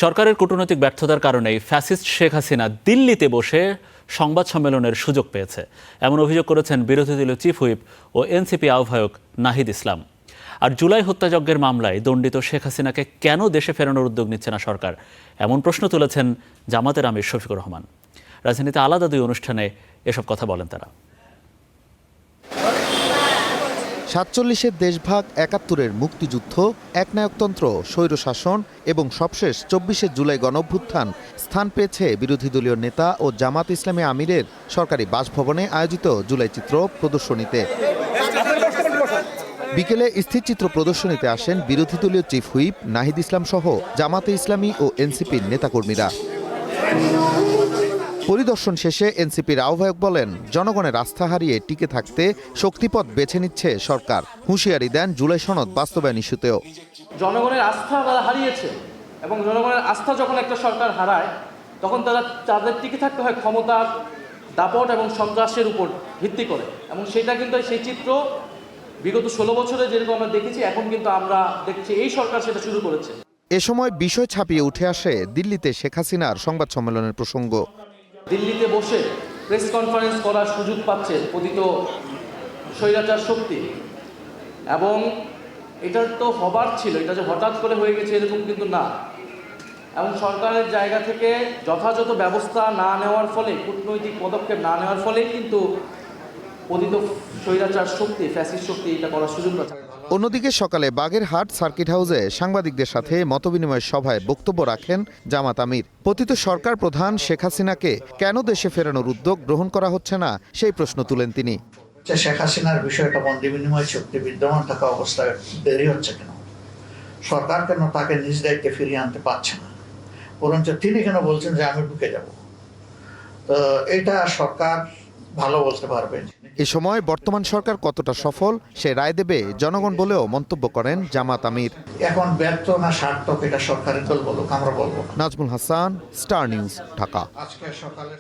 সরকারের কূটনৈতিক ব্যর্থতার কারণেই ফ্যাসিস্ট শেখ হাসিনা দিল্লিতে বসে সংবাদ সম্মেলনের সুযোগ পেয়েছে, এমন অভিযোগ করেছেন বিরোধী দলীয় চিফ হুইপ ও এনসিপি আহ্বায়ক নাহিদ ইসলাম। আর জুলাই হত্যাযজ্ঞের মামলায় দণ্ডিত শেখ হাসিনাকে কেন দেশে ফেরানোর উদ্যোগ নিচ্ছে না সরকার, এমন প্রশ্ন তুলেছেন জামাতের আমির শফিকুর রহমান। রাজধানীতে আলাদা দুই অনুষ্ঠানে এসব কথা বলেন তারা। ৪৭-এর দেশভাগ, ৭১-এর মুক্তিযুদ্ধ, একনায়কতন্ত্র, স্বৈরশাসন এবং সবশেষ ২৪শে জুলাই গণঅভ্যুত্থান স্থান পেয়েছে বিরোধী দলীয় নেতা ও জামাত ইসলামী আমিরের সরকারি বাসভবনে আয়োজিত জুলাই চিত্র প্রদর্শনীতে। বিকেলে স্থিরচিত্র প্রদর্শনীতে আসেন বিরোধী দলীয় চিফ হুইপ নাহিদ ইসলাম সহ জামাতে ইসলামী ও এনসিপির নেতাকর্মীরা। পরিদর্শন শেষে এনসিপির আহ্বায়ক বলেন, জনগণের আস্থা হারিয়ে টিকে থাকতে শক্তিপথ বেছে নিচ্ছে সরকার। হুঁশিয়ারি দেন জুলাই সনদ বাস্তবায়ন ইস্যুতেও। জনগণের আস্থা তারা হারিয়েছে এবং জনগণের আস্থা যখন একটা সরকার হারায় তখন তাদের টিকে থাকতে হয় ক্ষমতার দাপট এবং সন্ত্রাসের উপর ভিত্তি করে, এবং সেটা কিন্তু সেই চিত্র বিগত ১৬ বছরে যেরকম আমরা দেখেছি, এখন কিন্তু আমরা দেখছি এই সরকার সেটা শুরু করেছে। এ সময় বিষয় ছাপিয়ে উঠে আসে দিল্লিতে শেখ হাসিনার সংবাদ সম্মেলনের প্রসঙ্গ। দিল্লিতে বসে প্রেস কনফারেন্স করার সুযোগ পাচ্ছে পতিত স্বৈরাচার শক্তি, এবং এটা তো হবার ছিল, এটা যে হঠাৎ করে হয়ে গেছে এরকম কিন্তু না। এবং সরকারের জায়গা থেকে যথাযথ ব্যবস্থা না নেওয়ার ফলে, কূটনৈতিক পদক্ষেপ না নেওয়ার ফলেই কিন্তু পতিত স্বৈরাচার শক্তি, ফ্যাসিস্ট শক্তি এটা করার সুযোগ পাচ্ছে। অন্যদিকে সকালে বাগেরহাট সার্কিট হাউসে সাংবাদিকদের সাথে মতবিনিময় সভায় বক্তব্য রাখেন জামাত আমির। পতিত সরকার প্রধান শেখ হাসিনাকে কেন দেশে ফেরানোর উদ্যোগ গ্রহণ করা হচ্ছে না সেই প্রশ্ন তুলেন তিনি। শেখ হাসিনার বিষয়টা মন্ত্রী বিনিময় চুক্তি বিদ্যমান থাকা অবস্থায় দেরি হচ্ছে কেন? সরকার কেন তাকে নিজ দায়িত্বে ফিরিয়ে আনতে পারছে না? বরঞ্চ তিনি কেন বলছেন যে আমি ঢুকে যাব? তো এটা সরকার ভালো বলতে পারবে। এ সময় বর্তমান সরকার কতটা সফল সে রায় দেবে জনগণ বলেও মন্তব্য করেন জামাত আমির। এখন ব্যর্থ না সার্থক এটা সরকারের দল বলুক, আমরা বলবো। Nazmul Hasan, star news, Dhaka. আজকে সকালে